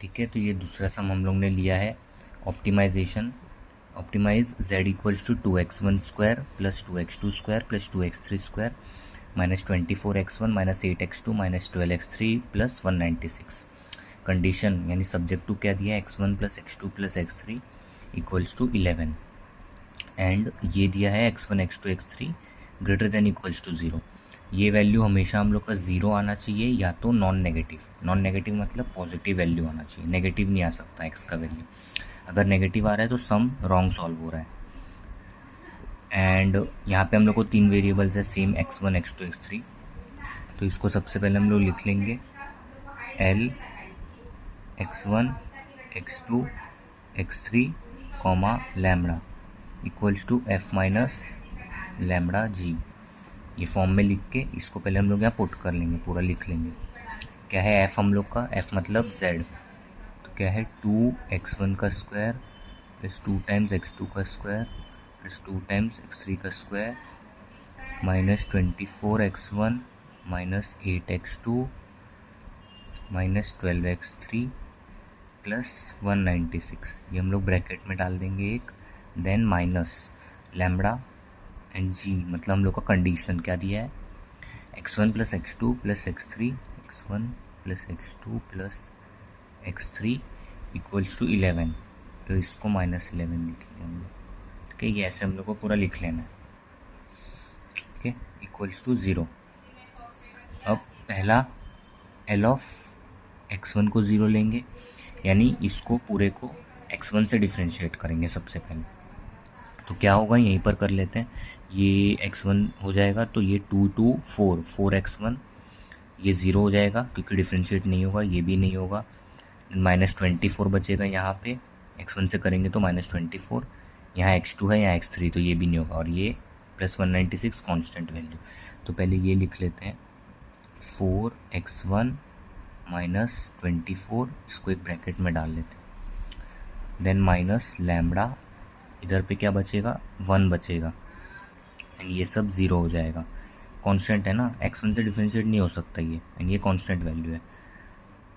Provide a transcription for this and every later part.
ठीक है, तो ये दूसरा सम हम लोग ने लिया है optimization. Optimize z equals to 2x1² plus 2x2² plus 2x3² minus 24x1 minus 8x2 minus 12x3 plus 196। Condition यानी सब्जेक्ट टू क्या दिया है, x1 plus x2 plus x3 equals to 11 and ये दिया है x1 x2 x3 greater than equals to 0। ये value हमेशा हम लोग का 0 आना चाहिए या तो नॉन नेगेटिव मतलब पॉजिटिव वैल्यू आना चाहिए, नेगेटिव नहीं आ सकता x का वैल्यू। अगर नेगेटिव आ रहा है तो सम रॉन्ग सॉल्व हो रहा है। एंड यहाँ पे हम लोग को 3 वेरिएबल्स है सेम x1 x2 x3। तो इसको सबसे पहले हम लोग लिख लेंगे l x1 x2 x3 comma lambda equals to f minus lambda g. ये फॉर्म में लिख के इसको पहले हम लोग यहाँ पुट कर लेंगे, पूरा लिख लेंगे। क्या है f हम लोग का, f मतलब z। तो क्या है 2x1 का स्क्वायर प्लस 2 टाइम्स x2 का स्क्वायर प्लस 2 टाइम्स x3 का square minus 24x1 minus 8x2 minus 12x3 plus 196। ये हम लोग ब्रैकेट में डाल देंगे एक, then minus lambda and G मतलब हम लोग का कंडीशन क्या दिया है, x1 plus x2 plus x3 x1 plus x2 plus x3 equals to 11। तो इसको माइनस 11 लिखेंगे हम लोग। ठीक है, ये ऐसे हम लोग को पूरा लिख लेना है। ठीक है, इक्वल्स टू 0। अब पहला l ऑफ x1 को 0 लेंगे, यानी इसको पूरे को x1 से डिफ्रेंशिएट करेंगे सबसे पहले। तो क्या होगा, यहीं पर कर लेते हैं। ये x1 हो जाएगा तो ये 2 2 4 4x1 ये 0 हो जाएगा क्योंकि डिफ्रेंशिएट नहीं होगा, ये भी नहीं होगा। माइनस 24 बचेगा यहाँ पे, x1 से करेंगे तो माइनस 24। यहाँ x2 है, यहाँ x3 तो ये भी नहीं होगा, और ये प्लस 196 कांस्टेंट वैल्यू। तो पहले ये लिख लेते हैं 4x1 माइनस 24, इसको एक ब्रैकेट में डाल लेते हैं। देन माइनस लैम्बडा, इधर पे क्या बचेगा, 1 बचेगा एंड ये सब 0 हो जाएगा। कांस्टेंट है ना, x1 से डिफरेंशिएट नहीं हो सकता ये, एंड ये कांस्टेंट वैल्यू है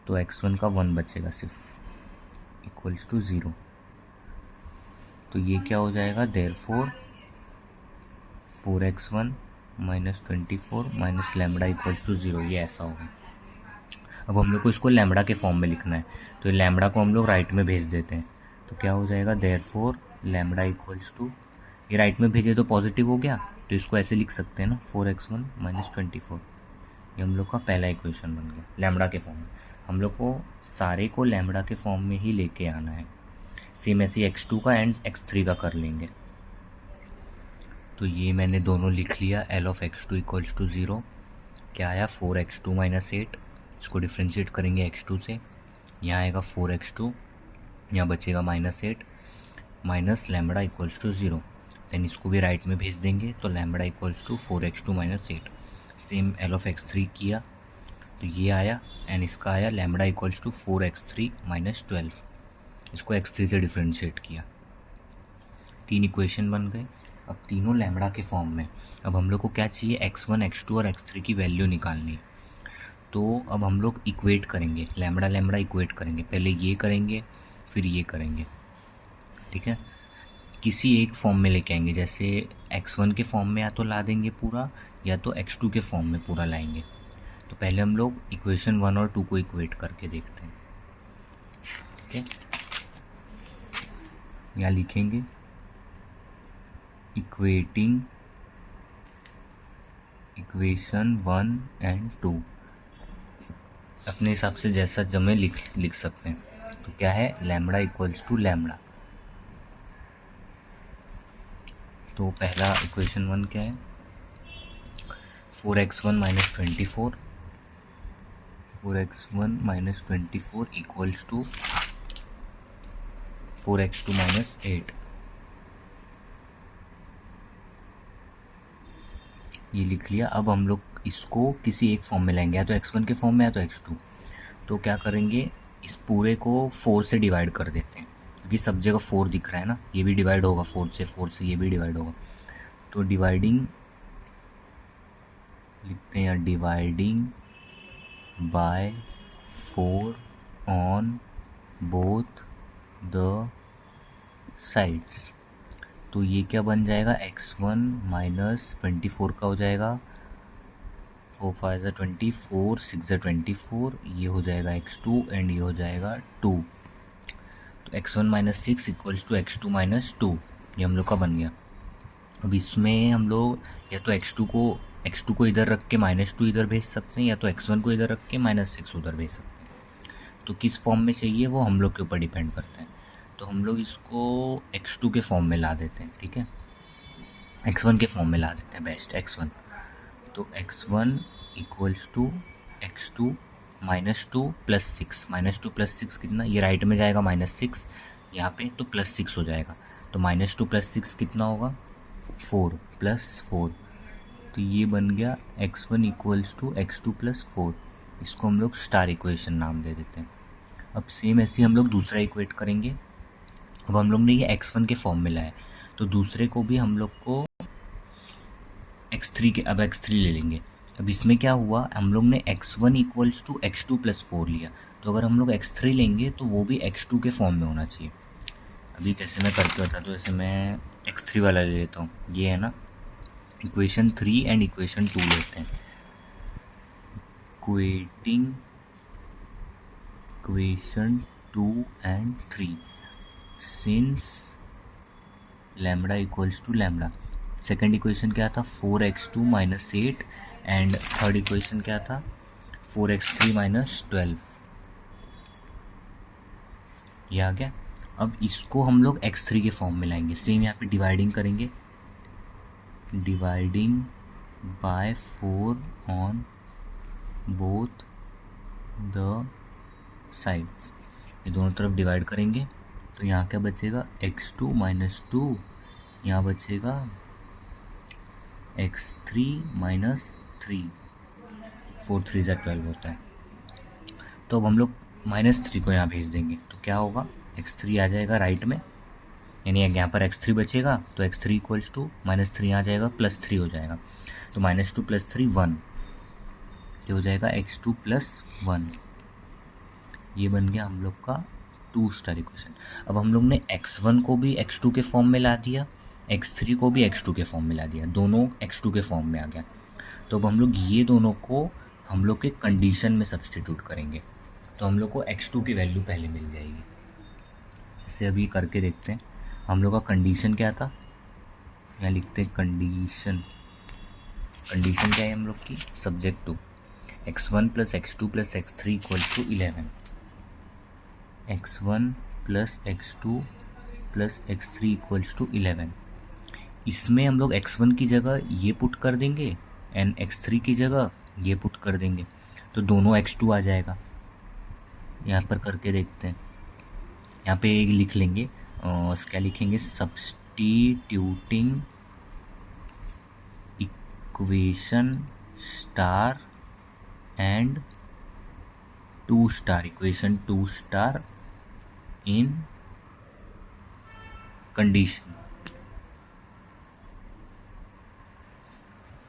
तो x1 का 1 बचेगा सिर्फ, इक्वल्स टू 0। तो ये क्या हो जाएगा, therefore 4x1 minus 24 minus lambda equals to 0, ये ऐसा होगा। अब हम लोग को इसको लैम्बडा के फॉर्म में लिखना है, तो लैम्बडा को हम लोग राइट में भेज देते हैं। तो क्या हो जाएगा, देयरफॉर लैम्बडा इक्वल्स टू, ये राइट में भेजे तो पॉजिटिव हो गया, तो इसको ऐसे लिख सकते हैं ना 4x1 माइनस 24। ये हम लोग का पहला इक्वेशन बन गया लैम्बडा के फॉर्म में। हम लोग को सारे को लैम्बडा के फॉर्म में ही लेके आना है। सेम ऐसे x2 का एंड x3 का कर लेंगे। तो ये मैंने दोनों लिख लिया, l of x2 equals to 0। क्या आया, 4x2 माइनस 8, इसको डिफ्रेंशिएट करेंगे x2 से, यहाँ आएगा 4x2, यहाँ बचेगा minus 8 minus lambda equals to 0। Then इसको भी राइट में भेज देंगे, तो lambda equals to 4x2 minus 8। Same l of x3 किया तो ये आया, एंड इसका आया lambda equals to 4x3 minus 12। इसको x3 से डिफ्रेंशिएट किया, 3 इक्वेशन बन गए। अब तीनों लैम्बडा के फॉर्म में। अब हम लोग को क्या चाहिए, x1 x2 और x3 की वैल्यू निकालनी है। तो अब हम लोग इक्वेट करेंगे, लैम्बडा लैम्बडा इक्वेट करेंगे। पहले ये करेंगे फिर ये करेंगे। ठीक है, किसी एक फॉर्म में लेके आएंगे, जैसे x1 के फॉर्म में या तो ला देंगे पूरा, या तो x2 के फॉर्म में पूरा लाएंगे। तो पहले हम लोग इक्वेशन 1 और 2 को इक्वेट करके देखते हैं। ठीक है, यहाँ लिखेंगे इक्वेटिंग इक्वेशन 1 एंड 2, अपने हिसाब से जैसा जमे लिख सकते हैं। तो क्या है, लैम्बडा इक्वल्स टू लैम्बडा। तो पहला इक्वेशन 1 क्या है, 4x1 minus 24, 4x1 minus 24 equals to 4x2 minus 8। ये लिख लिया। अब हम लोग इसको किसी एक फॉर्म में लाएंगे, या तो x1 के फॉर्म में या तो x2। तो क्या करेंगे, इस पूरे को 4 से डिवाइड कर देते हैं, क्योंकि सब जगह 4 दिख रहा है ना, ये भी डिवाइड होगा 4 से ये भी डिवाइड होगा। तो डिवाइडिंग लिखते हैं, या dividing by 4 on both the sides. तो ये क्या बन जाएगा, x1 माइनस 24 का हो जाएगा, 4 5 ज़ा 24, 6 ज़ा 24, ये हो जाएगा x2 एंड ये हो जाएगा 2। तो x1 minus 6 equals to x2 minus 2, ये हम लोग का बन गया। अब इसमें हम लोग या तो x2 को इधर रख के -2 इधर भेज सकते हैं, या तो x1 को इधर रख के -6 उधर भेज सकते हैं। तो किस फॉर्म में चाहिए वो हम लोग के ऊपर डिपेंड करता है। तो हम लोग इसको x2 के फॉर्म में ला देते हैं, ठीक है, x1 के फॉर्म में ला देते हैं, बेस्ट x1। तो x1 इक्वल्स टू x2 -2 + 6, -2 + 6 कितना, ये राइट में जाएगा -6 यहाँ पे, तो +6 हो जाएगा। तो -2 + 6 कितना होगा, 4 + 4। तो ये बन गया x1 इक्वल्स टू x2 + 4। इसको हम लोग स्टार इक्वेशन नाम दे देते हैं। अब सेम ऐसे हम लोग दूसरा इक्वेट करेंगे। अब हम लोग ने ये x1 के फॉर्म में लाया, तो दूसरे को भी हम लोग को x3 के, अब x3 ले लेंगे। अब इसमें क्या हुआ, हम लोग ने x1 इक्वल्स टू x2 + 4 लिया, तो अगर हम लोग x3 लेंगे तो वो भी x2 के फॉर्म में होना चाहिए। अभी जैसे मैं करके बता, तो जैसे मैं x3 वाला ले लेता हूँ, ये है ना, इक्वेशन 3 एंड इक्वेशन 2 लेते हैं। Equating equation 2 and 3 since lambda equals to lambda. Second equation क्या था, 4x2 - 8 एंड थर्ड इक्वेशन क्या था, 4x3 - 12। ये आ गया। अब इसको हम लोग x3 के फॉर्म में लाएंगे। सेम यहाँ पे डिवाइडिंग करेंगे, dividing by 4 on both the sides, ये दोनों तरफ डिवाइड करेंगे। तो यहाँ क्या बचेगा, x2 - 2, यहाँ बचेगा x3 - 3, 4 3 ज़ा 12 होता है। तो अब हम लोग -3 को यहाँ भेज देंगे, तो क्या होगा, x3 आ जाएगा राइट में, यानी यहाँ पर x3 बचेगा, तो x3 इक्वल्स टू -3 आ जाएगा, +3 हो जाएगा। तो -2 + 3 1, ये हो जाएगा x2 + 1। ये बन गया हम लोग का 2 स्टार इक्वेशन। अब हम लोग ने x1 को भी x2 के फॉर्म में ला दिया, x3 को भी x2 के फॉर्म में ला दिया, दोनों x2 के फॉर्म में आ गया। तो अब हम लोग ये दोनों को हम लोग के कंडीशन में सब्सटीट्यूट करेंगे, तो हम लोग को x2 की वैल्यू पहले मिल जाएगी। जैसे अभी करके देखते हैं, हम लोग का कंडीशन क्या था, यहाँ लिखते हैं कंडीशन। कंडीशन क्या है हम लोग की, subject to x1 + x2 + x3 equals to 11, x1 + x2 + x3 equals to 11। इसमें हम लोग x1 की जगह ये पुट कर देंगे एंड x3 की जगह ये पुट कर देंगे, तो दोनों x2 आ जाएगा। यहाँ पर करके देखते हैं, यहाँ पे लिख लेंगे, क्या लिखेंगे, substituting equation star and 2 star, equation 2 star in condition,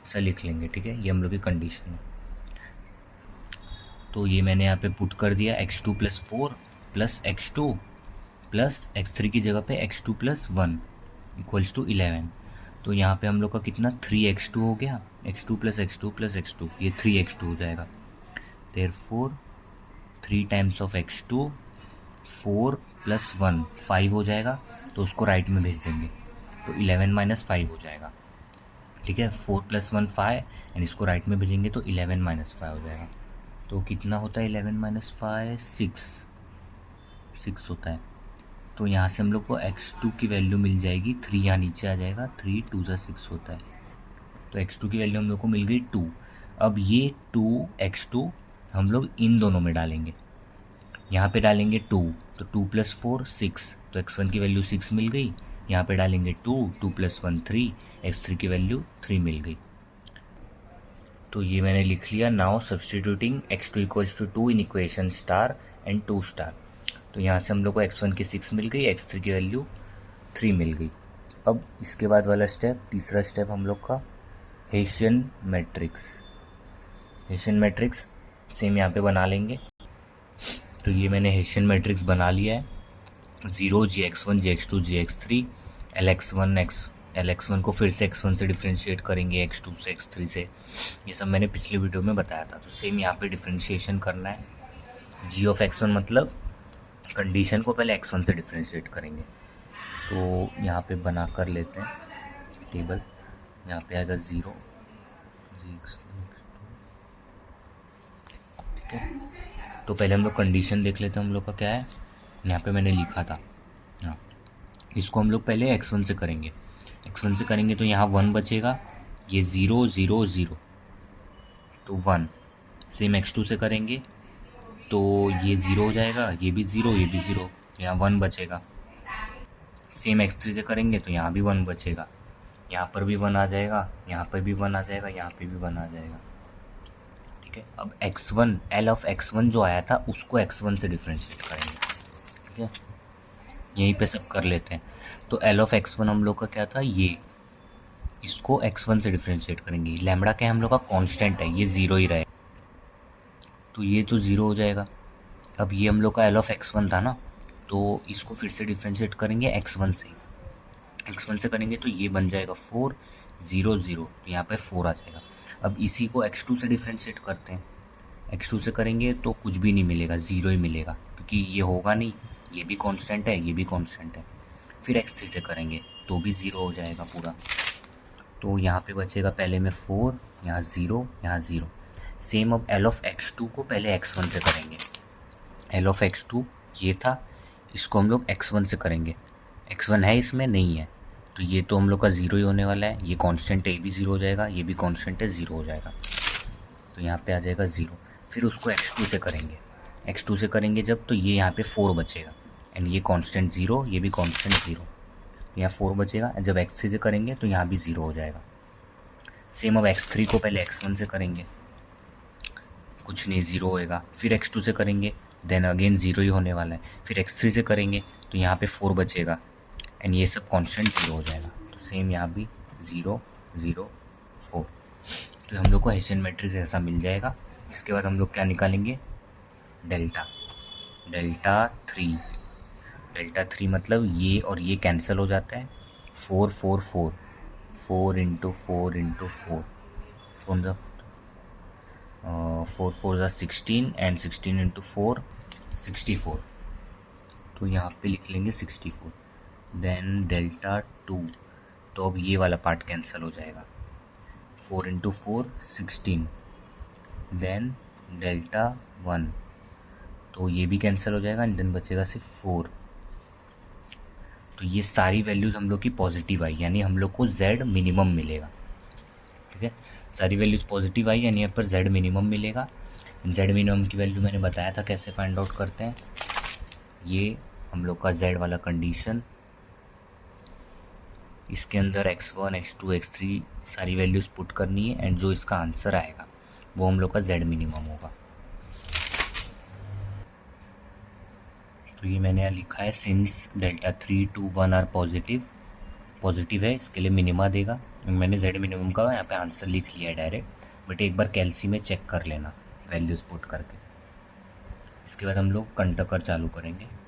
ऐसा लिख लेंगे, ठीक है, ये हम लोग की कंडीशन है। तो ये मैंने यहाँ पे पुट कर दिया, x2 + 4 + x2 + x3 की जगह पे x2 + 1 इक्वल्स टू 11। तो यहाँ पे हम लोग का कितना, 3x2 हो गया, x2 + x2 + x2, ये 3x2 हो जाएगा। देयरफॉर 3 टाइम्स ऑफ x2, 4 + 1 5 हो जाएगा, तो उसको राइट में भेज देंगे, तो 11 - 5 हो जाएगा, ठीक है। 4 + 1 5 एंड इसको राइट में भेजेंगे तो 11 - 5 हो जाएगा। तो कितना होता है 11 - 5, 6 होता है। तो यहाँ से हम लोग को x2 की वैल्यू मिल जाएगी 3, यहाँ नीचे आ जाएगा, 3 2 ज़ा 6 होता है। तो x2 की वैल्यू हम लोग को मिल गई 2। अब ये 2x2 हम लोग इन दोनों में डालेंगे, यहाँ पे डालेंगे 2, तो 2 + 4 6, तो x1 की वैल्यू 6 मिल गई। यहाँ पे डालेंगे 2 + 1 3, x3 की वैल्यू 3 मिल गई। तो ये मैंने लिख लिया। Now substituting x2 equals to 2 in equation star and 2 star. तो यहाँ से हम लोग को x1 की 6 मिल गई, x3 की वैल्यू 3 मिल गई। अब इसके बाद वाला स्टेप, तीसरा स्टेप हम लोग का हेशियन मैट्रिक्स। हेशियन मैट्रिक्स सेम यहाँ पे बना लेंगे। तो ये मैंने हेशियन मैट्रिक्स बना लिया है। 0 Gx1 Gx2 Gx3 Lx1 को फिर से x1 से डिफ्रेंशिएट करेंगे, x2 से x3 से। ये सब मैंने पिछले वीडियो में बताया था। तो सेम यहाँ पे डिफ्रेंशिएशन करना है। g ऑफ x1 मतलब कंडीशन को पहले x1 से डिफ्रेंशिएट करेंगे। तो यहाँ पे बना कर लेते हैं टेबल। यहाँ पे आएगा 0 ठीक है। तो पहले हम लोग कंडीशन देख लेते हैं हम लोग का क्या है। यहाँ पे मैंने लिखा था, हाँ, इसको हम लोग पहले x1 से करेंगे। x1 से करेंगे तो यहाँ 1 बचेगा, ये 0 0 0 तो 1। सेम x2 से करेंगे तो ये 0 हो जाएगा, ये भी 0 ये भी 0, यहाँ 1 बचेगा। सेम x3 से करेंगे तो यहाँ भी 1 बचेगा, यहाँ पर भी 1 आ जाएगा, यहाँ पर भी 1 आ जाएगा, यहाँ पे भी 1 आ जाएगा। ठीक है, अब x1 L ऑफ x1 जो आया था उसको x1 से डिफ्रेंशिएट करेंगे। ठीक है, यहीं पे सब कर लेते हैं। तो L ऑफ x1 हम लोग का क्या था, ये, इसको x1 से डिफ्रेंशिएट करेंगे। लैम्बडा क्या है हम लोग का, कांस्टेंट है, ये 0 ही रहेगा, तो ये तो 0 हो जाएगा। अब ये हम लोग का L ऑफ x1 था ना, तो इसको फिर से डिफ्रेंशिएट करेंगे x1 से। x1 से करेंगे तो ये बन जाएगा 4 0 0, तो यहाँ पे 4 आ जाएगा। अब इसी को x2 से डिफ्रेंशिएट करते हैं। x2 से करेंगे तो कुछ भी नहीं मिलेगा, 0 ही मिलेगा, क्योंकि ये होगा नहीं, ये भी कांस्टेंट है, ये भी कांस्टेंट है। फिर x3 से करेंगे तो भी 0 हो जाएगा पूरा। तो यहाँ पे बचेगा पहले में 4, यहाँ 0, यहाँ 0। सेम अब L ऑफ x2 को पहले x1 से करेंगे। L ऑफ x2 ये था, इसको हम लोग x1 से करेंगे। x1 है इसमें, नहीं है, तो ये तो हम लोग का 0 ही होने वाला है। ये कांस्टेंट है, ये भी 0 हो जाएगा, ये भी कांस्टेंट है, 0 हो जाएगा। तो यहाँ पे आ जाएगा 0। फिर उसको x2 से करेंगे। x2 से करेंगे जब, तो ये यहाँ पे 4 बचेगा, एंड ये कांस्टेंट 0, ये भी कांस्टेंट 0, यहाँ 4 बचेगा। जब x3 से करेंगे तो यहाँ भी 0 हो जाएगा। सेम अब x3 को पहले x1 से करेंगे, कुछ नहीं, 0 होएगा। फिर x2 से करेंगे, देन अगेन 0 ही होने वाला है। फिर x3 से करेंगे तो यहाँ पे 4 बचेगा, एंड ये सब कांस्टेंट 0 हो जाएगा। तो सेम यहाँ भी 0 0 4। तो हम लोग को हेशियन मैट्रिक्स ऐसा मिल जाएगा। इसके बाद हम लोग क्या निकालेंगे, डेल्टा 3 मतलब ये और ये कैंसिल हो जाता है। 4 4 4 4 इंटू 4 इंटू 4 4 4 16 एंड 16 इंटू 4 64। तो यहाँ पे लिख लेंगे 64। देन डेल्टा 2, तो अब ये वाला पार्ट कैंसिल हो जाएगा। 4 इंटू 4 16। देन डेल्टा 1, तो ये भी कैंसिल हो जाएगा, एंड देन बचेगा सिर्फ 4। तो ये सारी वैल्यूज़ हम लोग की पॉजिटिव आई, यानी हम लोग को z मिनिमम मिलेगा। ठीक है, सारी वैल्यूज़ पॉजिटिव आई, यानी यहाँ पर z मिनिमम मिलेगा। z मिनिमम की वैल्यू मैंने बताया था कैसे फाइंड आउट करते हैं। ये हम लोग का z वाला कंडीशन, इसके अंदर x1 x2 x3 सारी वैल्यूज़ पुट करनी है, एंड जो इसका आंसर आएगा वो हम लोग का z मिनिमम होगा। तो ये मैंने यहाँ लिखा है, सिंस डेल्टा 3 2 1 आर पॉजिटिव है, इसके लिए मिनिमा देगा। मैंने z मिनिमम का यहाँ पे आंसर लिख लिया है डायरेक्ट, बट एक बार कैल्सी में चेक कर लेना वैल्यूज़ पुट करके। इसके बाद हम लोग कंटकर चालू करेंगे।